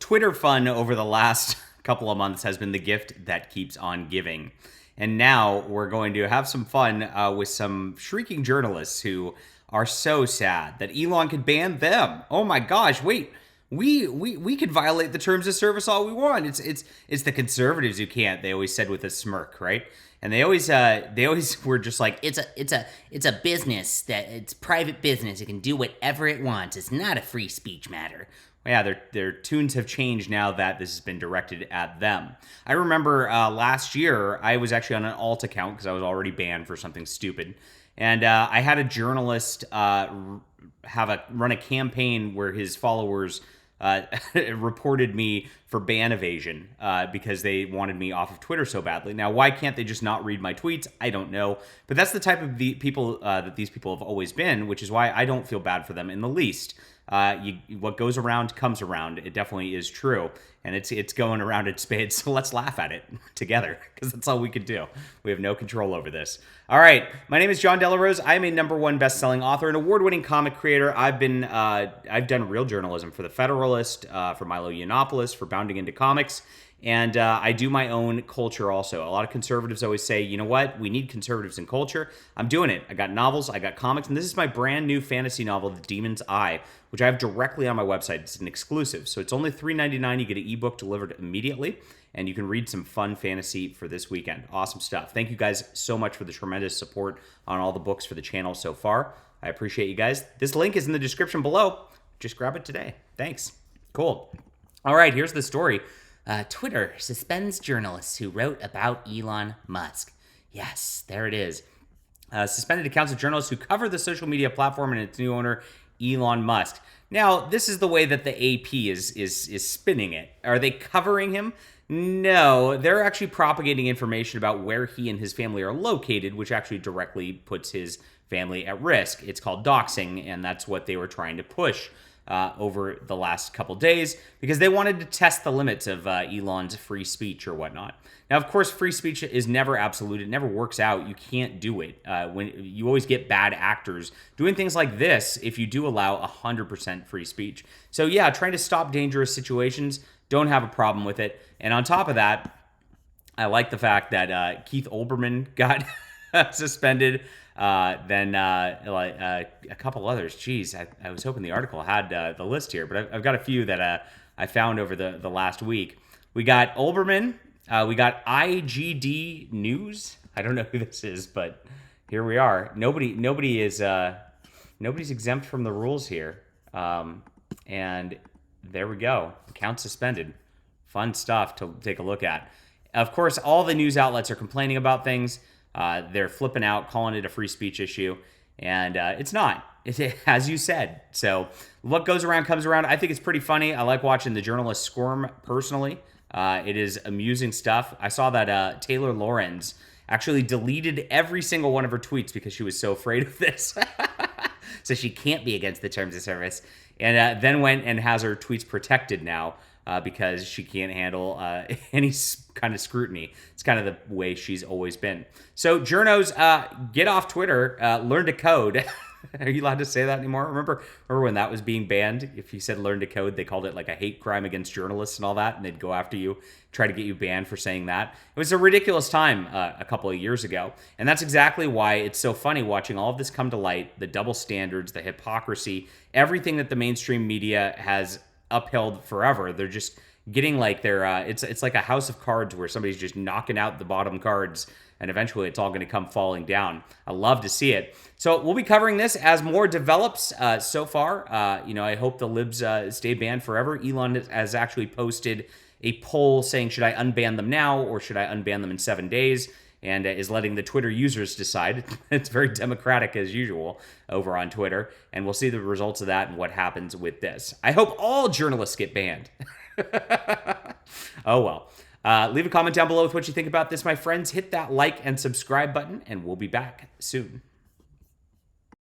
Twitter fun over the last couple of months has been the gift that keeps on giving. And now we're going to have some fun with some shrieking journalists who are so sad that Elon could ban them. Oh my gosh, wait. We could violate the terms of service all we want. It's the conservatives who can't. They always said with a smirk, right? And they always were just like it's a business, that it's private business. It can do whatever it wants. It's not a free speech matter. Well, yeah, their tunes have changed now that this has been directed at them. I remember last year I was actually on an alt account because I was already banned for something stupid, and I had a journalist run a campaign where his followers reported me for ban evasion because they wanted me off of Twitter so badly. Now, why can't they just not read my tweets? I don't know. But that's the type of the people that these people have always been, which is why I don't feel bad for them in the least. What goes around comes around. It definitely is true. And it's going around in spades, so let's laugh at it together, because that's all we can do. We have no control over this. All right, my name is John Delarose. I am a #1 best-selling author and award-winning comic creator. I've done real journalism for The Federalist, for Milo Yiannopoulos, for Bounding Into Comics, and I do my own culture also. A lot of conservatives always say, you know what, we need conservatives in culture. I'm doing it. I got novels, I got comics, and this is my brand new fantasy novel, The Demon's Eye, which I have directly on my website. It's an exclusive, so it's only $3.99. You get an ebook delivered immediately, and you can read some fun fantasy for this weekend. Awesome stuff. Thank you guys so much for the tremendous support on all the books for the channel so far. I appreciate you guys. This link is in the description below. Just grab it today. Thanks. Cool. All right, here's the story. Twitter suspends journalists who wrote about Elon Musk. Yes, there it is. Suspended accounts of journalists who cover the social media platform and its new owner, Elon Musk. Now, this is the way that the AP is spinning it. Are they covering him? No, they're actually propagating information about where he and his family are located, which actually directly puts his family at risk. It's called doxing, and that's what they were trying to push over the last couple days, because they wanted to test the limits of Elon's free speech or whatnot. Now, of course, free speech is never absolute. It never works out. You can't do it. When you always get bad actors doing things like this if you do allow 100% free speech. So yeah, trying to stop dangerous situations, don't have a problem with it. And on top of that, I like the fact that Keith Olbermann got suspended. Then a couple others. Geez, I was hoping the article had the list here, but I've got a few that I found over the last week. We got Olbermann. We got IGD News. I don't know who this is, but here we are. Nobody's exempt from the rules here. And there we go. Account suspended. Fun stuff to take a look at. Of course, all the news outlets are complaining about things. They're flipping out, calling it a free speech issue, and it's not, as you said. So what goes around comes around. I think it's pretty funny. I like watching the journalists squirm personally. It is amusing stuff. I saw that Taylor Lorenz actually deleted every single one of her tweets because she was so afraid of this. So she can't be against the terms of service, and then went and has her tweets protected now. Because she can't handle any kind of scrutiny. It's kind of the way she's always been. So, journos, get off Twitter. Learn to code. Are you allowed to say that anymore? Remember when that was being banned? If you said learn to code, they called it like a hate crime against journalists and all that, and they'd go after you, try to get you banned for saying that. It was a ridiculous time a couple of years ago, and that's exactly why it's so funny watching all of this come to light, the double standards, the hypocrisy, everything that the mainstream media has upheld forever. They're just getting like it's like a house of cards where somebody's just knocking out the bottom cards, and eventually it's all going to come falling down. I love to see it. So we'll be covering this as more develops. So far, I hope the libs stay banned forever. Elon has actually posted a poll saying, should I unban them now or should I unban them in 7 days? And is letting the Twitter users decide. It's very democratic as usual over on Twitter. And we'll see the results of that and what happens with this. I hope all journalists get banned. Oh, well. Leave a comment down below with what you think about this, my friends. Hit that like and subscribe button, and we'll be back soon.